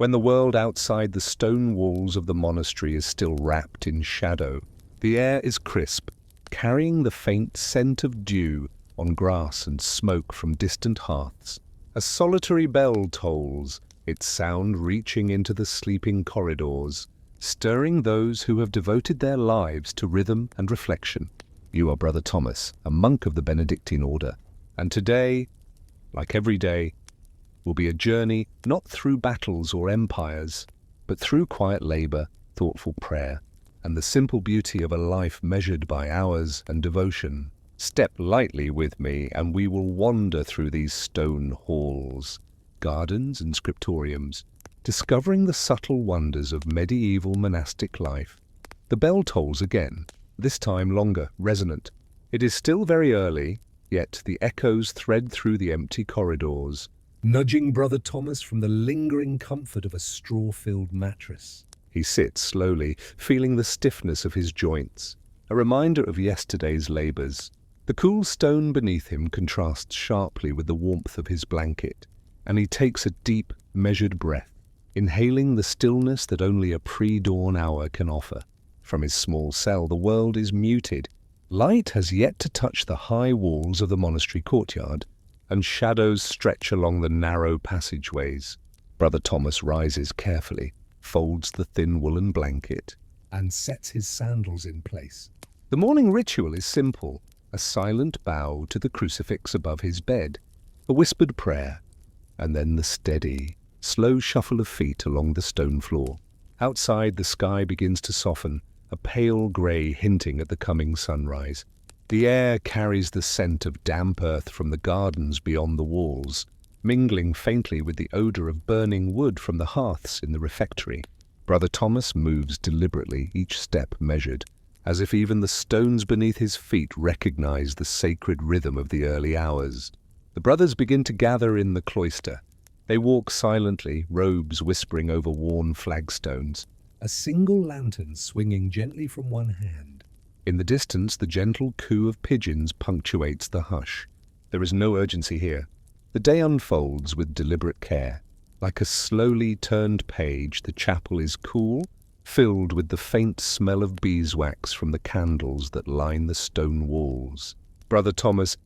when the world outside the stone walls of the monastery is still wrapped in shadow. The air is crisp, carrying the faint scent of dew on grass and smoke from distant hearths. A solitary bell tolls, its sound reaching into the sleeping corridors, stirring those who have devoted their lives to rhythm and reflection. You are Brother Thomas, a monk of the Benedictine order, and today, like every day, will be a journey not through battles or empires, but through quiet labor, thoughtful prayer, and the simple beauty of a life measured by hours and devotion. Step lightly with me, and we will wander through these stone halls, gardens and scriptoriums, discovering the subtle wonders of medieval monastic life. The bell tolls again, this time longer, resonant. It is still very early, yet the echoes thread through the empty corridors, nudging Brother Thomas from the lingering comfort of a straw-filled mattress. He sits slowly, feeling the stiffness of his joints, a reminder of yesterday's labors. The cool stone beneath him contrasts sharply with the warmth of his blanket, and he takes a deep, measured breath, inhaling the stillness that only a pre-dawn hour can offer. From his small cell, the world is muted. Light has yet to touch the high walls of the monastery courtyard, and shadows stretch along the narrow passageways. Brother Thomas rises carefully, folds the thin woolen blanket, and sets his sandals in place. The morning ritual is simple, a silent bow to the crucifix above his bed, a whispered prayer, and then the steady, slow shuffle of feet along the stone floor. Outside, the sky begins to soften, a pale grey hinting at the coming sunrise. The air carries the scent of damp earth from the gardens beyond the walls, mingling faintly with the odor of burning wood from the hearths in the refectory. Brother Thomas moves deliberately, each step measured, as if even the stones beneath his feet recognize the sacred rhythm of the early hours. The brothers begin to gather in the cloister. They walk silently, robes whispering over worn flagstones, a single lantern swinging gently from one hand. In the distance, the gentle coo of pigeons punctuates the hush. There is no urgency here. The day unfolds with deliberate care. Like a slowly turned page, the chapel is cool, filled with the faint smell of beeswax from the candles that line the stone walls. Brother Thomas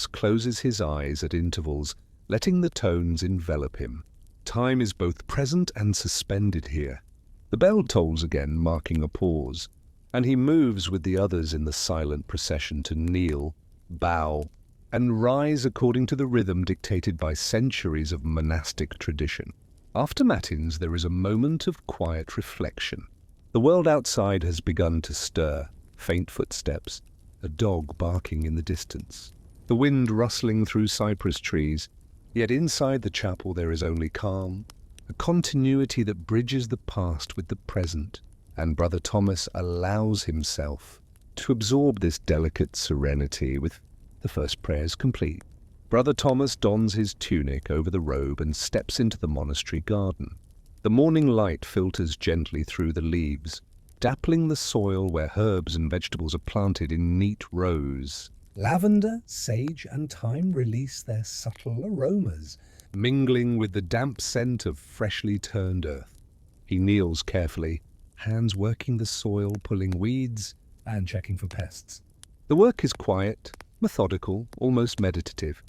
closes his eyes at intervals, letting the tones envelop him. Time is both present and suspended here. The bell tolls again, marking a pause, and he moves with the others in the silent procession to kneel, bow, and rise according to the rhythm dictated by centuries of monastic tradition. After matins, there is a moment of quiet reflection. The world outside has begun to stir, faint footsteps, a dog barking in the distance, the wind rustling through cypress trees. Yet inside the chapel there is only calm, a continuity that bridges the past with the present, and Brother Thomas allows himself to absorb this delicate serenity with the first prayers complete. Brother Thomas dons his tunic over the robe and steps into the monastery garden. The morning light filters gently through the leaves, dappling the soil where herbs and vegetables are planted in neat rows. Lavender, sage, and thyme release their subtle aromas, mingling with the damp scent of freshly turned earth. He kneels carefully, hands working the soil, pulling weeds, and checking for pests. The work is quiet, methodical, almost meditative.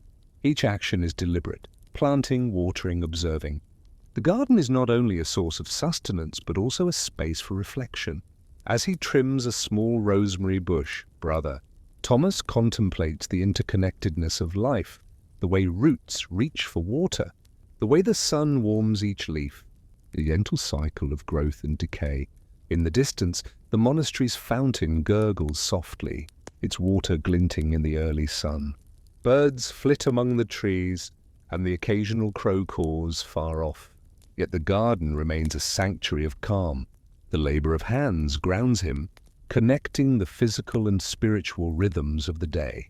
Each action is deliberate, planting, watering, observing. The garden is not only a source of sustenance, but also a space for reflection. As he trims a small rosemary bush, Brother Thomas contemplates the interconnectedness of life, the way roots reach for water, the way the sun warms each leaf, the gentle cycle of growth and decay. In the distance, the monastery's fountain gurgles softly, its water glinting in the early sun. Birds flit among the trees, and the occasional crow caws far off. Yet the garden remains a sanctuary of calm. The labor of hands grounds him, connecting the physical and spiritual rhythms of the day.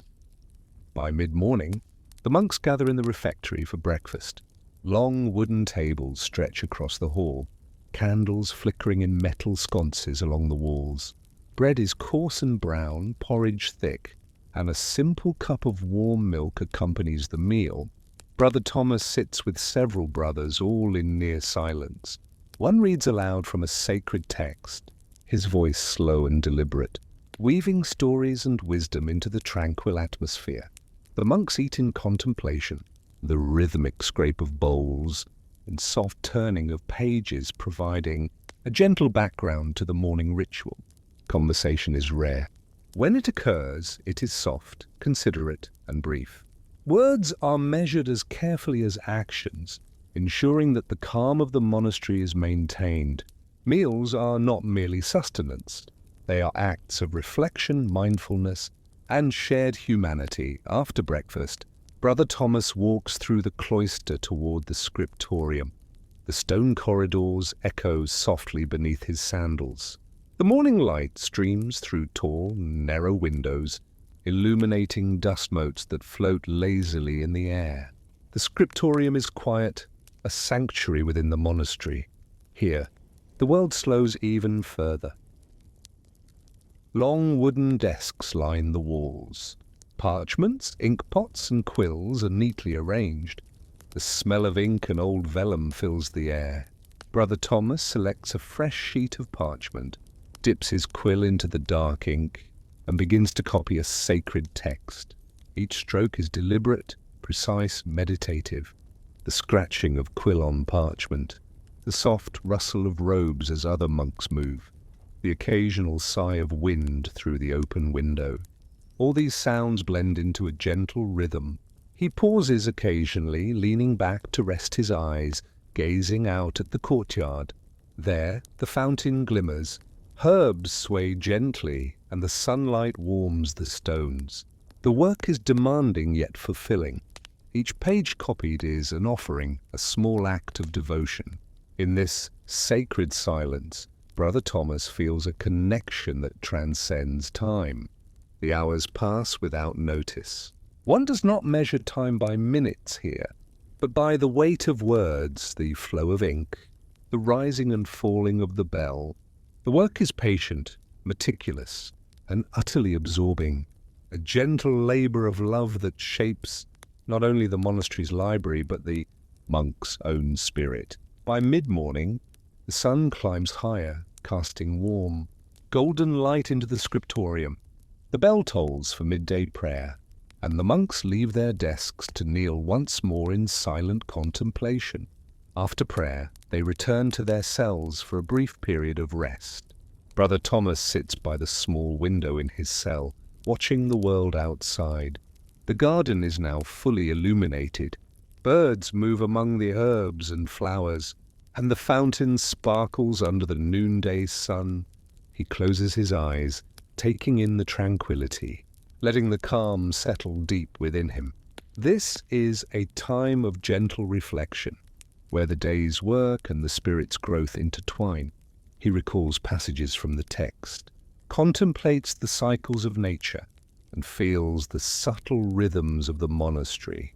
By mid-morning, the monks gather in the refectory for breakfast. Long wooden tables stretch across the hall, candles flickering in metal sconces along the walls. Bread is coarse and brown, porridge thick, and a simple cup of warm milk accompanies the meal. Brother Thomas sits with several brothers, all in near silence. One reads aloud from a sacred text, his voice slow and deliberate, weaving stories and wisdom into the tranquil atmosphere. The monks eat in contemplation, the rhythmic scrape of bowls and soft turning of pages providing a gentle background to the morning ritual. Conversation is rare. When it occurs, it is soft, considerate, and brief. Words are measured as carefully as actions, ensuring that the calm of the monastery is maintained. Meals are not merely sustenance. They are acts of reflection, mindfulness, and shared humanity. After breakfast, Brother Thomas walks through the cloister toward the scriptorium. The stone corridors echo softly beneath his sandals. The morning light streams through tall, narrow windows, illuminating dust motes that float lazily in the air. The scriptorium is quiet, a sanctuary within the monastery. Here, the world slows even further. Long wooden desks line the walls. Parchments, ink pots, and quills are neatly arranged. The smell of ink and old vellum fills the air. Brother Thomas selects a fresh sheet of parchment, dips his quill into the dark ink, and begins to copy a sacred text. Each stroke is deliberate, precise, meditative. The scratching of quill on parchment, the soft rustle of robes as other monks move, the occasional sigh of wind through the open window. All these sounds blend into a gentle rhythm. He pauses occasionally, leaning back to rest his eyes, gazing out at the courtyard. There, the fountain glimmers. Herbs sway gently, and the sunlight warms the stones. The work is demanding yet fulfilling. Each page copied is an offering, a small act of devotion. In this sacred silence, Brother Thomas feels a connection that transcends time. The hours pass without notice. One does not measure time by minutes here, but by the weight of words, the flow of ink, the rising and falling of the bell. The work is patient, meticulous, and utterly absorbing, a gentle labor of love that shapes not only the monastery's library, but the monk's own spirit. By mid-morning, the sun climbs higher, casting warm, golden light into the scriptorium. The bell tolls for midday prayer, and the monks leave their desks to kneel once more in silent contemplation. After prayer, they return to their cells for a brief period of rest. Brother Thomas sits by the small window in his cell, watching the world outside. The garden is now fully illuminated. Birds move among the herbs and flowers, and the fountain sparkles under the noonday sun. He closes his eyes, taking in the tranquility, letting the calm settle deep within him. This is a time of gentle reflection, where the day's work and the spirit's growth intertwine. He recalls passages from the text, contemplates the cycles of nature, and feels the subtle rhythms of the monastery,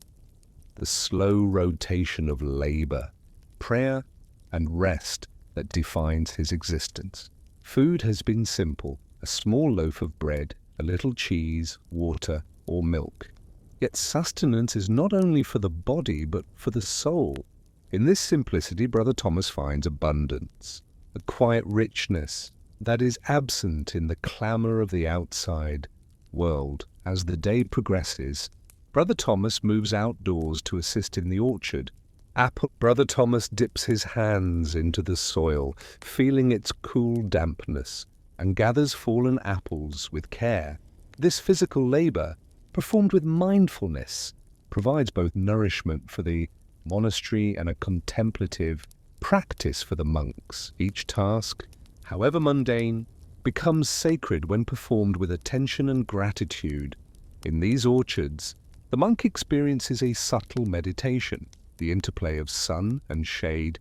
the slow rotation of labor, prayer, and rest that defines his existence. Food has been simple, a small loaf of bread, a little cheese, water, or milk. Yet sustenance is not only for the body, but for the soul. In this simplicity, Brother Thomas finds abundance, a quiet richness that is absent in the clamor of the outside world. As the day progresses, Brother Thomas moves outdoors to assist in the orchard. Brother Thomas dips his hands into the soil, feeling its cool dampness, and gathers fallen apples with care. This physical labor, performed with mindfulness, provides both nourishment for the monastery and a contemplative practice for the monks. Each task, however mundane, becomes sacred when performed with attention and gratitude. In these orchards, the monk experiences a subtle meditation, the interplay of sun and shade,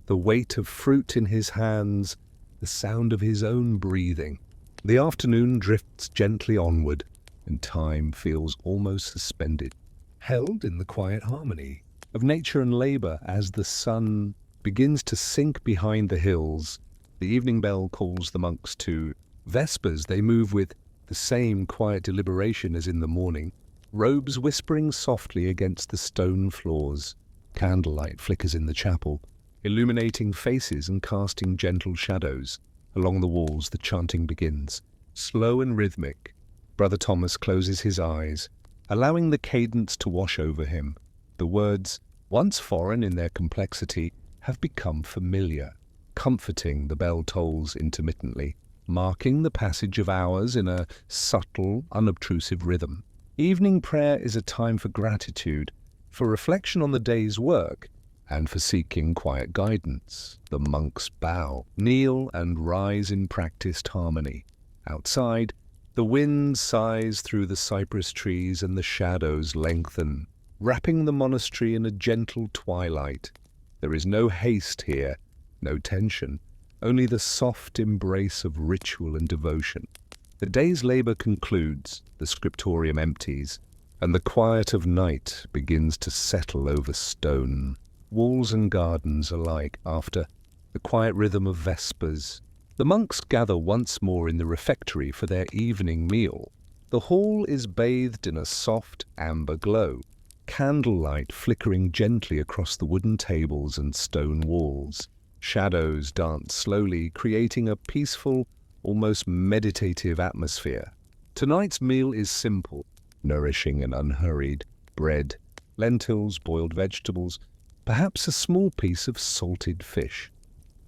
the weight of fruit in his hands, the sound of his own breathing. The afternoon drifts gently onward, and time feels almost suspended, held in the quiet harmony of nature and labor. As the sun begins to sink behind the hills, the evening bell calls the monks to vespers. They move with the same quiet deliberation as in the morning, robes whispering softly against the stone floors. Candlelight flickers in the chapel, illuminating faces and casting gentle shadows. Along the walls, the chanting begins, slow and rhythmic. Brother Thomas closes his eyes, allowing the cadence to wash over him. The words, once foreign in their complexity, have become familiar. Comforting, the bell tolls intermittently, marking the passage of hours in a subtle, unobtrusive rhythm. Evening prayer is a time for gratitude, for reflection on the day's work, and for seeking quiet guidance. The monks bow, kneel, and rise in practiced harmony. Outside, the wind sighs through the cypress trees and the shadows lengthen, wrapping the monastery in a gentle twilight. There is no haste here, no tension, only the soft embrace of ritual and devotion. The day's labor concludes, the scriptorium empties, and the quiet of night begins to settle over stone, walls and gardens alike. After the quiet rhythm of vespers, the monks gather once more in the refectory for their evening meal. The hall is bathed in a soft amber glow, candlelight flickering gently across the wooden tables and stone walls. Shadows dance slowly, creating a peaceful, almost meditative atmosphere. Tonight's meal is simple, nourishing and unhurried. Bread, lentils, boiled vegetables, perhaps a small piece of salted fish.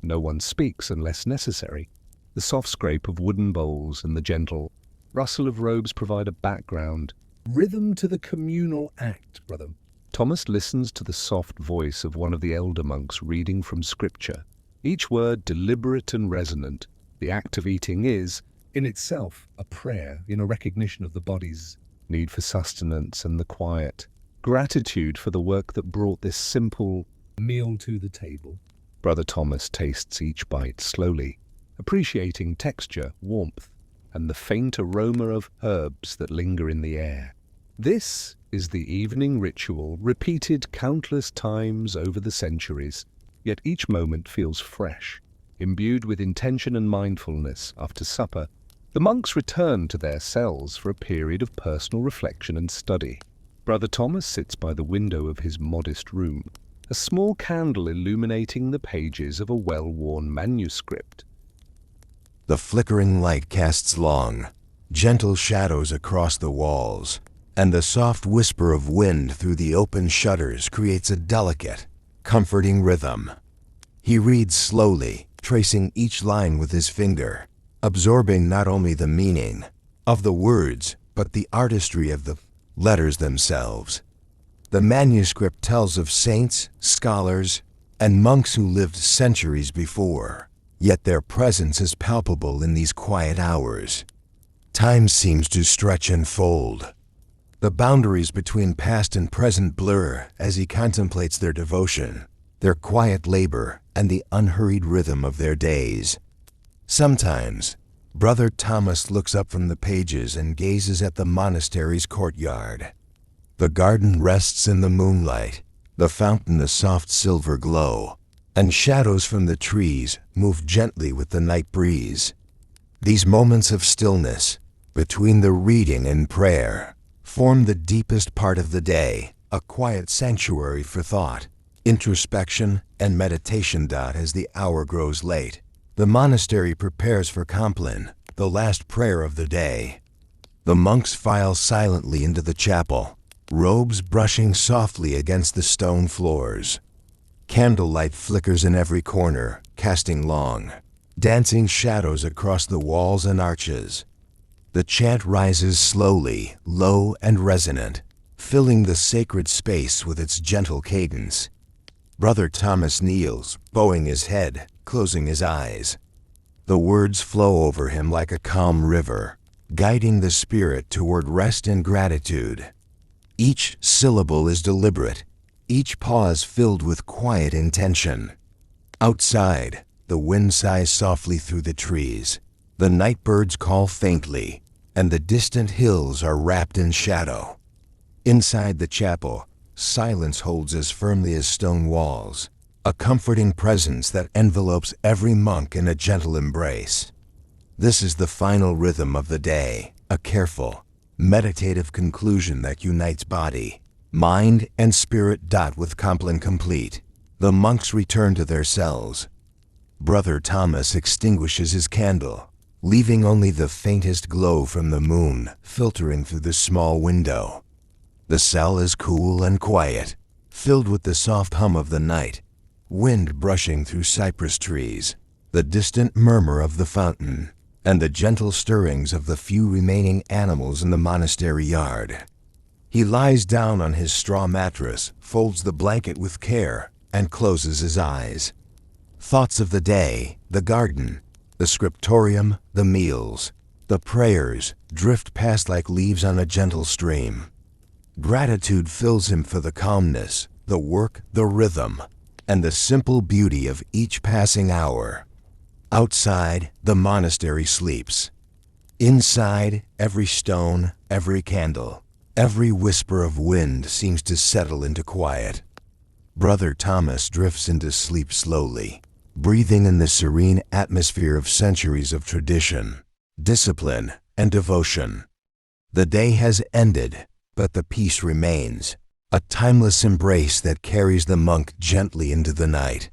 No one speaks unless necessary. The soft scrape of wooden bowls and the gentle rustle of robes provide a background, rhythm to the communal act, Brother Thomas listens to the soft voice of one of the elder monks reading from scripture, each word deliberate and resonant. The act of eating is, in itself, a prayer in a recognition of the body's need for sustenance and the quiet gratitude for the work that brought this simple meal to the table. Brother Thomas tastes each bite slowly, appreciating texture, warmth, and the faint aroma of herbs that linger in the air. This is the evening ritual, repeated countless times over the centuries, yet each moment feels fresh, imbued with intention and mindfulness. After supper, the monks return to their cells for a period of personal reflection and study. Brother Thomas sits by the window of his modest room, a small candle illuminating the pages of a well-worn manuscript. The flickering light casts long, gentle shadows across the walls, and the soft whisper of wind through the open shutters creates a delicate, comforting rhythm. He reads slowly, tracing each line with his finger, absorbing not only the meaning of the words, but the artistry of the letters themselves. The manuscript tells of saints, scholars, and monks who lived centuries before, yet their presence is palpable in these quiet hours. Time seems to stretch and fold. The boundaries between past and present blur as he contemplates their devotion, their quiet labor, and the unhurried rhythm of their days. Sometimes, Brother Thomas looks up from the pages and gazes at the monastery's courtyard. The garden rests in the moonlight, the fountain a soft silver glow, and shadows from the trees move gently with the night breeze. These moments of stillness, between the reading and prayer, form the deepest part of the day, a quiet sanctuary for thought, introspection, and meditation. As the hour grows late, the monastery prepares for Compline, the last prayer of the day. The monks file silently into the chapel, robes brushing softly against the stone floors. Candlelight flickers in every corner, casting long, dancing shadows across the walls and arches. The chant rises slowly, low and resonant, filling the sacred space with its gentle cadence. Brother Thomas kneels, bowing his head, closing his eyes. The words flow over him like a calm river, guiding the spirit toward rest and gratitude. Each syllable is deliberate, each pause filled with quiet intention. Outside, the wind sighs softly through the trees. The night birds call faintly, and the distant hills are wrapped in shadow. Inside the chapel, silence holds as firmly as stone walls, a comforting presence that envelopes every monk in a gentle embrace. This is the final rhythm of the day, a careful, meditative conclusion that unites body, mind, and spirit. With Compline complete, the monks return to their cells. Brother Thomas extinguishes his candle, leaving only the faintest glow from the moon filtering through the small window. The cell is cool and quiet, filled with the soft hum of the night, wind brushing through cypress trees, the distant murmur of the fountain, and the gentle stirrings of the few remaining animals in the monastery yard. He lies down on his straw mattress, folds the blanket with care, and closes his eyes. Thoughts of the day, the garden, the scriptorium, the meals, the prayers drift past like leaves on a gentle stream. Gratitude fills him for the calmness, the work, the rhythm, and the simple beauty of each passing hour. Outside, the monastery sleeps. Inside, every stone, every candle, every whisper of wind seems to settle into quiet. Brother Thomas drifts into sleep slowly, breathing in the serene atmosphere of centuries of tradition, discipline, and devotion. The day has ended, but the peace remains, a timeless embrace that carries the monk gently into the night.